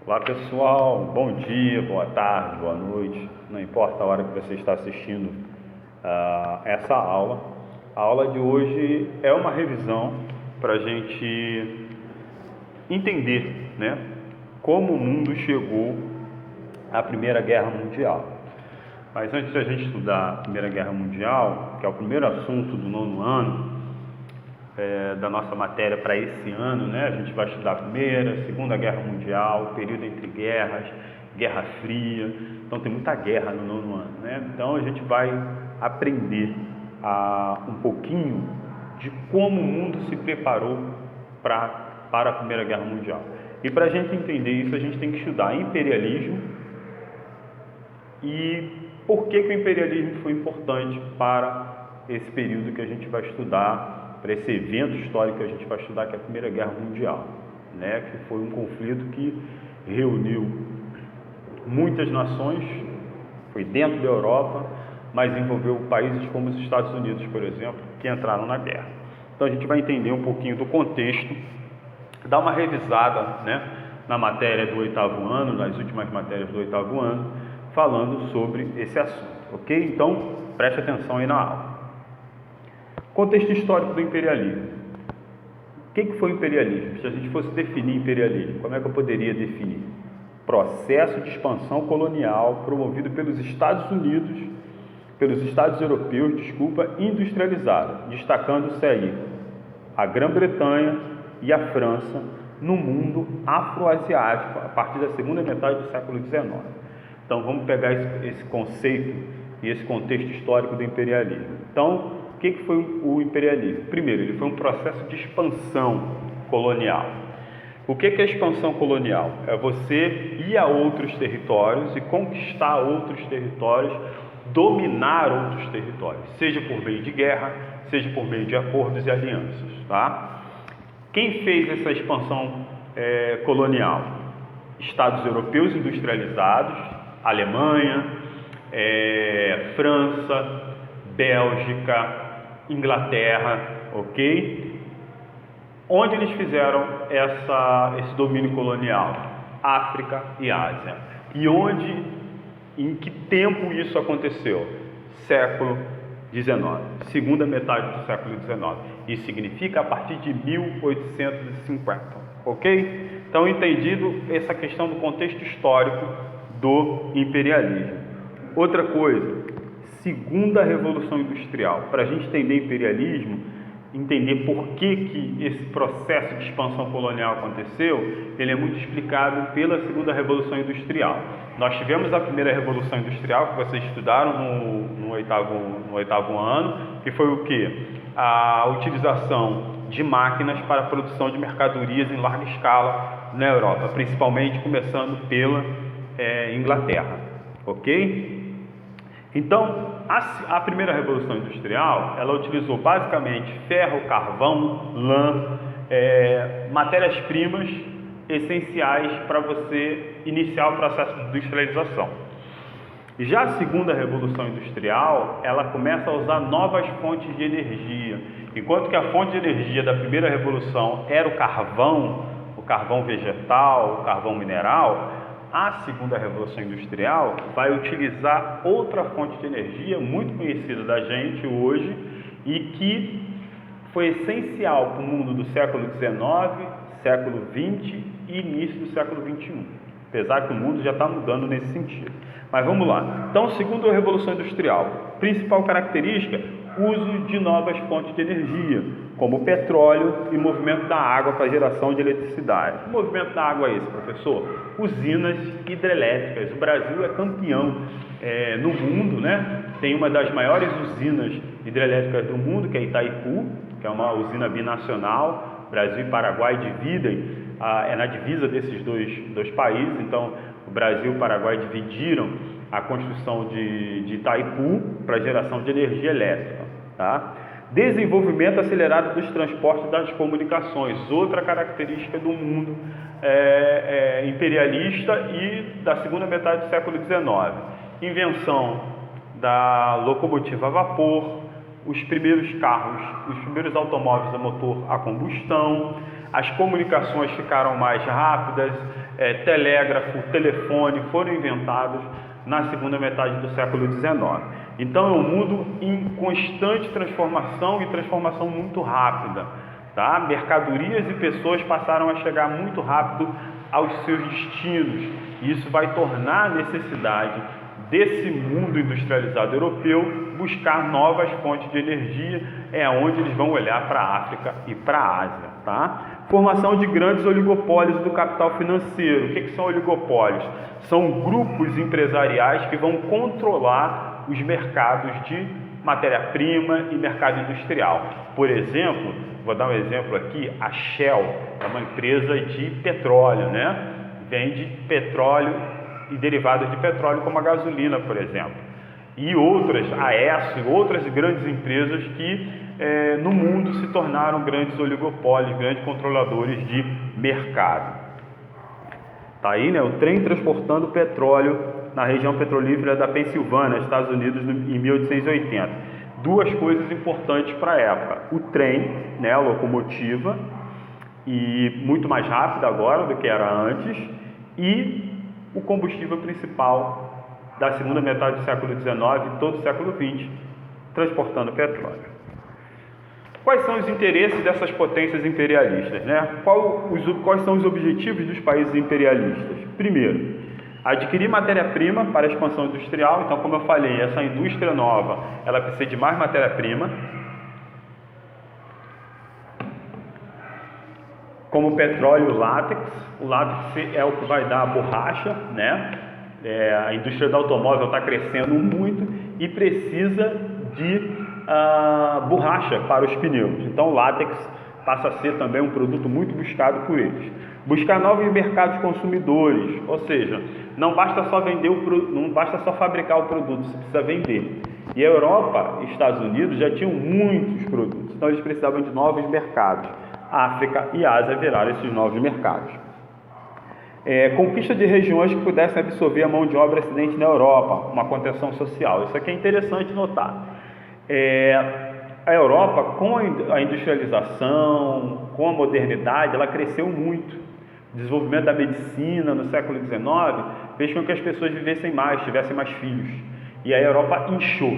Olá pessoal, bom dia, boa tarde, boa noite, não importa a hora que você está assistindo essa aula. A aula de hoje é uma revisão para a gente entender, né, como o mundo chegou à Primeira Guerra Mundial. Mas antes de a gente estudar a Primeira Guerra Mundial, que é o primeiro assunto do nono ano, da nossa matéria para esse ano, né? A gente vai estudar a Primeira, Segunda Guerra Mundial, período entre guerras, Guerra Fria. Então tem muita guerra no nono ano, né? Então a gente vai aprender um pouquinho de como o mundo se preparou para a Primeira Guerra Mundial. E para a gente entender isso, a gente tem que estudar imperialismo e por que o imperialismo foi importante para esse período que a gente vai estudar, para esse evento histórico que a gente vai estudar, que é a Primeira Guerra Mundial, né? Que foi um conflito que reuniu muitas nações, foi dentro da Europa, mas envolveu países como os Estados Unidos, por exemplo, que entraram na guerra. Então a gente vai entender um pouquinho do contexto, dar uma revisada, né, na matéria do oitavo ano, nas últimas matérias do oitavo ano, falando sobre esse assunto, ok? Então preste atenção aí na aula. Contexto histórico do imperialismo. O que foi o imperialismo? Se a gente fosse definir imperialismo, como é que eu poderia definir? Processo de expansão colonial promovido pelos Estados Unidos, pelos Estados europeus, industrializados, destacando-se aí a Grã-Bretanha e a França no mundo afroasiático a partir da segunda metade do século XIX. Então vamos pegar esse conceito e esse contexto histórico do imperialismo. Então, o que foi o imperialismo? Primeiro, ele foi um processo de expansão colonial. O que é expansão colonial? É você ir a outros territórios e conquistar outros territórios, dominar outros territórios, seja por meio de guerra, seja por meio de acordos e alianças, tá? Quem fez essa expansão colonial? Estados europeus industrializados, Alemanha, França, Bélgica, Inglaterra, ok? Onde eles fizeram esse domínio colonial? África e Ásia. E em que tempo isso aconteceu? Século XIX, segunda metade do século XIX. Isso significa a partir de 1850, ok? Então, entendido essa questão do contexto histórico do imperialismo. Outra coisa, segunda Revolução Industrial. Para a gente entender imperialismo, entender por que esse processo de expansão colonial aconteceu, ele é muito explicado pela segunda Revolução Industrial. Nós tivemos a primeira Revolução Industrial, que vocês estudaram no oitavo ano, que foi o quê? A utilização de máquinas para a produção de mercadorias em larga escala na Europa, principalmente começando pela Inglaterra, ok? Então, a primeira Revolução Industrial, ela utilizou basicamente ferro, carvão, lã, matérias-primas essenciais para você iniciar o processo de industrialização. Já a segunda Revolução Industrial, ela começa a usar novas fontes de energia. Enquanto que a fonte de energia da primeira Revolução era o carvão vegetal, o carvão mineral, a segunda Revolução Industrial vai utilizar outra fonte de energia muito conhecida da gente hoje e que foi essencial para o mundo do século XIX, século XX e início do século XXI. Apesar que o mundo já está mudando nesse sentido. Mas vamos lá. Então, segundo a Revolução Industrial, principal característica, uso de novas fontes de energia, como o petróleo e movimento da água para geração de eletricidade. O movimento da água é esse, professor? Usinas hidrelétricas. O Brasil é campeão no mundo, né? Tem uma das maiores usinas hidrelétricas do mundo, que é Itaipu, que é uma usina binacional. Brasil e Paraguai dividem, é na divisa desses dois países. Então, o Brasil e o Paraguai dividiram a construção de Itaipu para geração de energia elétrica, tá? Desenvolvimento acelerado dos transportes e das comunicações, outra característica do mundo imperialista e da segunda metade do século XIX. Invenção da locomotiva a vapor, os primeiros carros, os primeiros automóveis a motor a combustão, as comunicações ficaram mais rápidas, telégrafo, telefone foram inventados na segunda metade do século XIX. Então é um mundo em constante transformação e transformação muito rápida, tá? Mercadorias e pessoas passaram a chegar muito rápido aos seus destinos, e isso vai tornar a necessidade desse mundo industrializado europeu buscar novas fontes de energia. É onde eles vão olhar para a África e para a Ásia, tá? Formação de grandes oligopólios do capital financeiro. O que são oligopólios? São grupos empresariais que vão controlar os mercados de matéria-prima e mercado industrial. Por exemplo, vou dar um exemplo aqui, a Shell é uma empresa de petróleo, né? Vende petróleo e derivados de petróleo, como a gasolina, por exemplo. E outras, a Esso e outras grandes empresas que no mundo se tornaram grandes oligopólios, grandes controladores de mercado. Tá aí, né? O trem transportando petróleo na região petrolífera da Pensilvânia, Estados Unidos, em 1880. Duas coisas importantes para a época: o trem, né, a locomotiva, e muito mais rápida agora do que era antes, e o combustível principal da segunda metade do século XIX e todo o século XX, transportando petróleo. Quais são os interesses dessas potências imperialistas, né? Quais são os objetivos dos países imperialistas? Primeiro, adquirir matéria-prima para a expansão industrial. Então, como eu falei, essa indústria nova, ela precisa de mais matéria-prima, como o petróleo e o látex. O látex é o que vai dar a borracha, né? A indústria do automóvel está crescendo muito e precisa de borracha para os pneus. Então o látex passa a ser também um produto muito buscado por eles. Buscar novos mercados consumidores, ou seja, não basta só não basta só fabricar o produto, você precisa vender. E a Europa e Estados Unidos já tinham muitos produtos, então eles precisavam de novos mercados. A África e a Ásia viraram esses novos mercados. Conquista de regiões que pudessem absorver a mão de obra excedente na Europa, uma contenção social. Isso aqui é interessante notar. A Europa, com a industrialização, com a modernidade, ela cresceu muito. O desenvolvimento da medicina no século XIX fez com que as pessoas vivessem mais, tivessem mais filhos. E a Europa inchou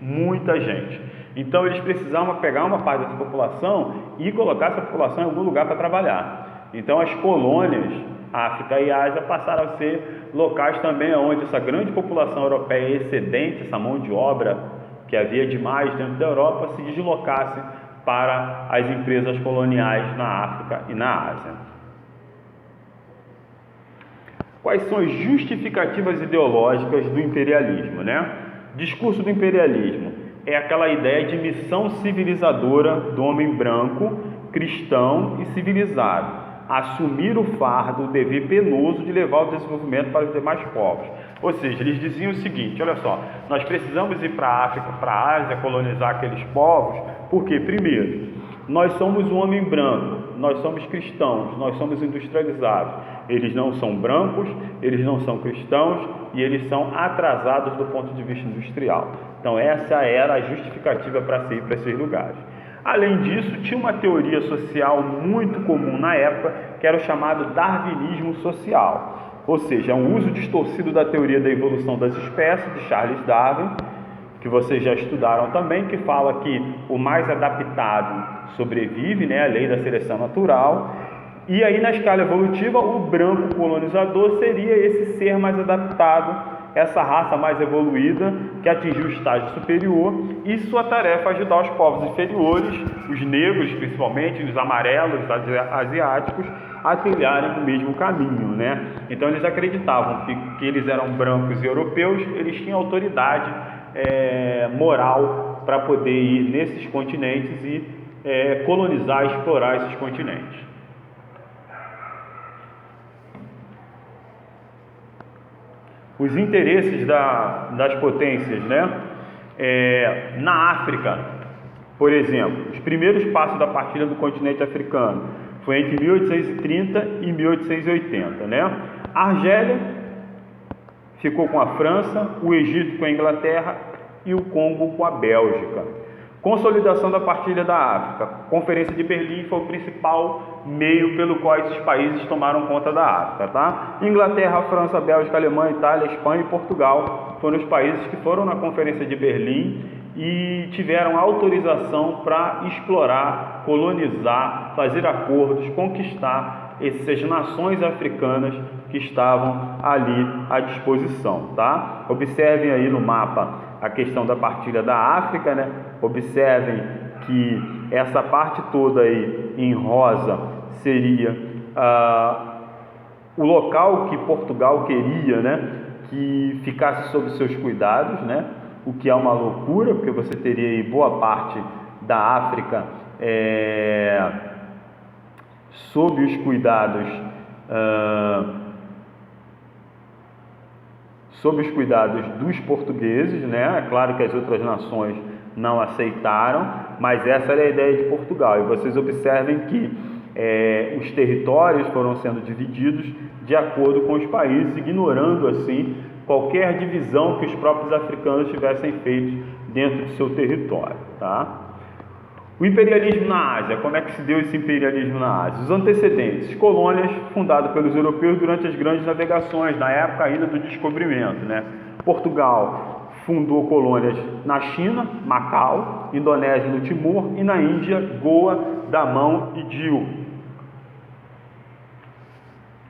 muita gente. Então eles precisavam pegar uma parte dessa população e colocar essa população em algum lugar para trabalhar. Então as colônias, África e Ásia, passaram a ser locais também onde essa grande população europeia excedente, essa mão de obra que havia demais dentro da Europa, se deslocasse para as empresas coloniais na África e na Ásia. Quais são as justificativas ideológicas do imperialismo, né? Discurso do imperialismo é aquela ideia de missão civilizadora do homem branco, cristão e civilizado, assumir o fardo, o dever penoso de levar o desenvolvimento para os demais povos. Ou seja, eles diziam o seguinte: olha só, nós precisamos ir para a África, para a Ásia, colonizar aqueles povos, porque, primeiro, nós somos um homem branco, nós somos cristãos, nós somos industrializados. Eles não são brancos, eles não são cristãos e eles são atrasados do ponto de vista industrial. Então essa era a justificativa para se ir para esses lugares. Além disso, tinha uma teoria social muito comum na época, que era o chamado darwinismo social, ou seja, um uso distorcido da teoria da evolução das espécies de Charles Darwin, que vocês já estudaram também, que fala que o mais adaptado sobrevive, né, a lei da seleção natural. E aí, na escala evolutiva, o branco colonizador seria esse ser mais adaptado, essa raça mais evoluída, que atingiu o estágio superior, e sua tarefa é ajudar os povos inferiores, os negros principalmente, os amarelos, asiáticos, a trilharem o mesmo caminho, né? Então eles acreditavam que eles eram brancos e europeus, eles tinham autoridade moral para poder ir nesses continentes e colonizar, explorar esses continentes. Os interesses das potências, né? Na África, por exemplo, os primeiros passos da partilha do continente africano foi entre 1830 e 1880, né? A Argélia ficou com a França, o Egito com a Inglaterra e o Congo com a Bélgica. Consolidação da partilha da África. A Conferência de Berlim foi o principal meio pelo qual esses países tomaram conta da África, tá? Inglaterra, França, Bélgica, Alemanha, Itália, Espanha e Portugal foram os países que foram na Conferência de Berlim e tiveram autorização para explorar, colonizar, fazer acordos, conquistar essas nações africanas que estavam ali à disposição, tá? Observem aí no mapa a questão da partilha da África, né? Observem que essa parte toda aí em rosa seria o local que Portugal queria, né, que ficasse sob seus cuidados, né? O que é uma loucura, porque você teria aí boa parte da África sob os cuidados dos portugueses, né? É claro que as outras nações não aceitaram, mas essa era a ideia de Portugal. E vocês observem que os territórios foram sendo divididos de acordo com os países, ignorando assim qualquer divisão que os próprios africanos tivessem feito dentro do seu território, tá? O imperialismo na Ásia, como é que se deu esse imperialismo na Ásia? Os antecedentes, colônias fundadas pelos europeus durante as grandes navegações, na época ainda do descobrimento, né? Portugal fundou colônias na China, Macau, Indonésia no Timor e na Índia, Goa, Damão e Diu.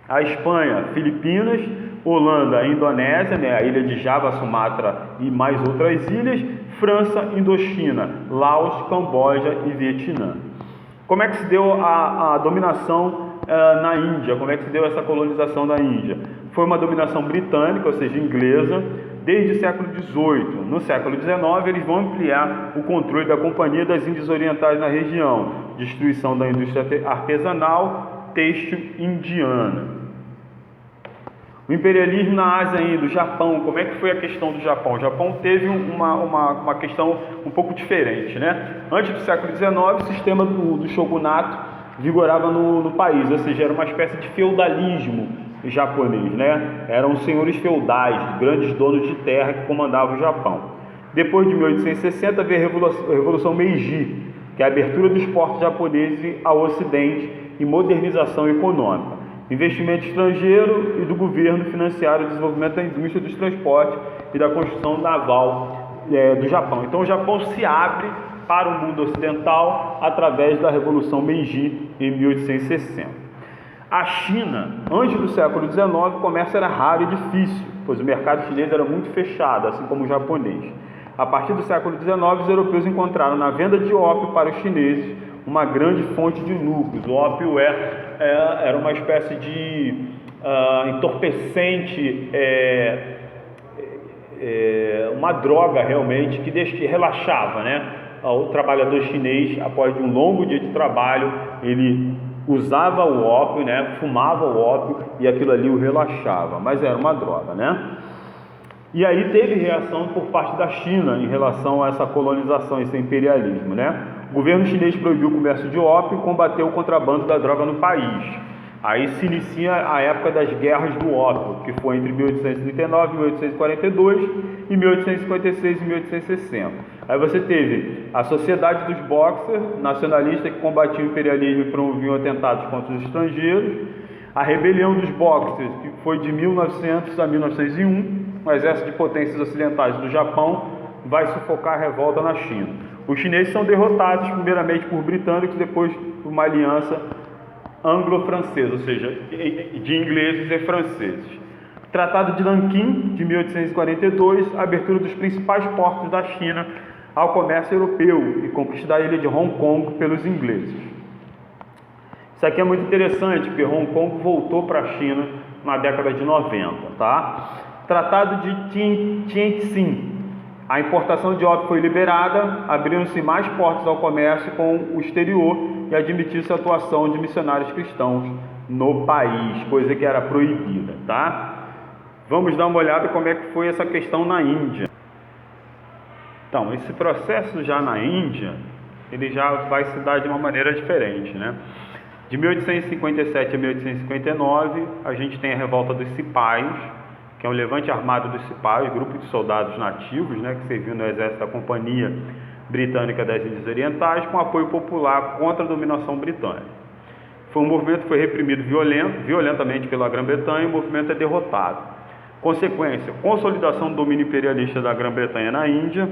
A Espanha, Filipinas, Holanda, Indonésia, né, a ilha de Java, Sumatra e mais outras ilhas, França, Indochina, Laos, Camboja e Vietnã. Como é que se deu a dominação na Índia? Como é que se deu essa colonização da Índia? Foi uma dominação britânica, ou seja, inglesa, desde o século XVIII. No século XIX, eles vão ampliar o controle da Companhia das Índias Orientais na região, destruição da indústria artesanal, têxtil indiana. O imperialismo na Ásia ainda, o Japão, como é que foi a questão do Japão? O Japão teve uma questão um pouco diferente, né? Antes do século XIX, o sistema do shogunato vigorava no país, ou seja, era uma espécie de feudalismo japonês, né? Eram senhores feudais, grandes donos de terra que comandavam o Japão. Depois de 1860 veio a Revolução Meiji, que é a abertura dos portos japoneses ao Ocidente e modernização econômica. Investimento estrangeiro e do governo financiaram o desenvolvimento da indústria dos transportes e da construção naval do Japão. Então o Japão se abre para o mundo ocidental através da Revolução Meiji em 1860. A China, antes do século XIX, o comércio era raro e difícil, pois o mercado chinês era muito fechado, assim como o japonês. A partir do século XIX, os europeus encontraram na venda de ópio para os chineses uma grande fonte de lucros. O ópio era uma espécie de entorpecente, uma droga realmente que relaxava, né? O trabalhador chinês, após um longo dia de trabalho, ele usava o ópio, né? Fumava o ópio e aquilo ali o relaxava, mas era uma droga, né? E aí teve reação por parte da China em relação a essa colonização, esse imperialismo, né? O governo chinês proibiu o comércio de ópio e combateu o contrabando da droga no país. Aí se inicia a época das guerras do ópio, que foi entre 1839 e 1842 e 1856 e 1860. Aí você teve a Sociedade dos Boxers, nacionalista que combatia o imperialismo e promoviam atentados contra os estrangeiros. A Rebelião dos Boxers, que foi de 1900 a 1901, o exército de potências ocidentais do Japão vai sufocar a revolta na China. Os chineses são derrotados primeiramente por britânicos, depois por uma aliança anglo-francesa, ou seja, de ingleses e franceses. Tratado de Nanquim, de 1842, a abertura dos principais portos da China ao comércio europeu e conquista da ilha de Hong Kong pelos ingleses. Isso aqui é muito interessante, porque Hong Kong voltou para a China na década de 90, tá? Tratado de Tientsin. A importação de ópio foi liberada, abrindo-se mais portas ao comércio com o exterior e admitiu-se a atuação de missionários cristãos no país, coisa que era proibida, tá? Vamos dar uma olhada como é que foi essa questão na Índia. Então, esse processo já na Índia, ele já vai se dar de uma maneira diferente, né? De 1857 a 1859, a gente tem a revolta dos Cipais, que é um levante armado dos Cipais, grupo de soldados nativos, né, que serviam no exército da Companhia Britânica das Índias Orientais, com apoio popular contra a dominação britânica. Foi um movimento que foi reprimido violentamente pela Grã-Bretanha, e o movimento é derrotado. Consequência, consolidação do domínio imperialista da Grã-Bretanha na Índia,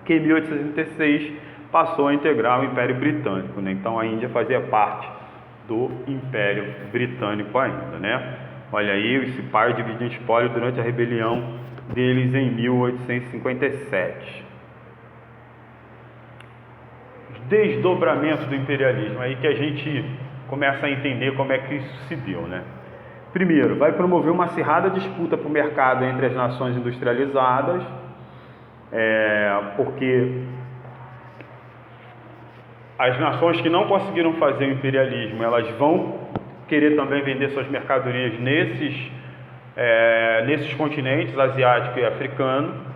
que em 1866 passou a integrar o Império Britânico, né? Então a Índia fazia parte do Império Britânico ainda, né? Olha aí, esse par dividindo espólio durante a rebelião deles em 1857. Os desdobramentos do imperialismo, aí que a gente começa a entender como é que isso se deu, né? Primeiro, vai promover uma acirrada disputa para o mercado entre as nações industrializadas, porque as nações que não conseguiram fazer o imperialismo, elas vão querer também vender suas mercadorias nesses continentes, asiático e africano.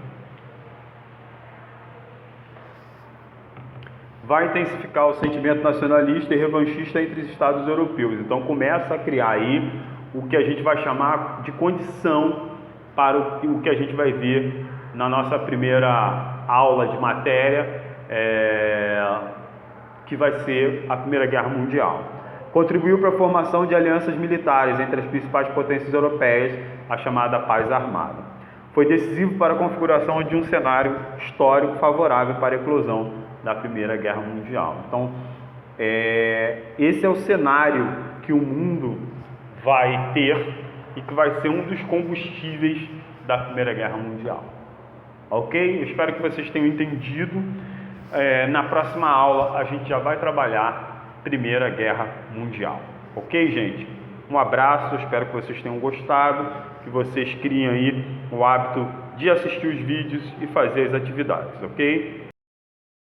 Vai intensificar o sentimento nacionalista e revanchista entre os estados europeus. Então começa a criar aí o que a gente vai chamar de condição para o que a gente vai ver na nossa primeira aula de matéria, que vai ser a Primeira Guerra Mundial. Contribuiu para a formação de alianças militares entre as principais potências europeias, a chamada Paz Armada. Foi decisivo para a configuração de um cenário histórico favorável para a eclosão da Primeira Guerra Mundial. Então, esse é o cenário que o mundo vai ter e que vai ser um dos combustíveis da Primeira Guerra Mundial. Ok? Eu espero que vocês tenham entendido. Na próxima aula a gente já vai trabalhar Primeira Guerra Mundial. Ok, gente? Um abraço, espero que vocês tenham gostado, que vocês criem aí o hábito de assistir os vídeos e fazer as atividades, ok?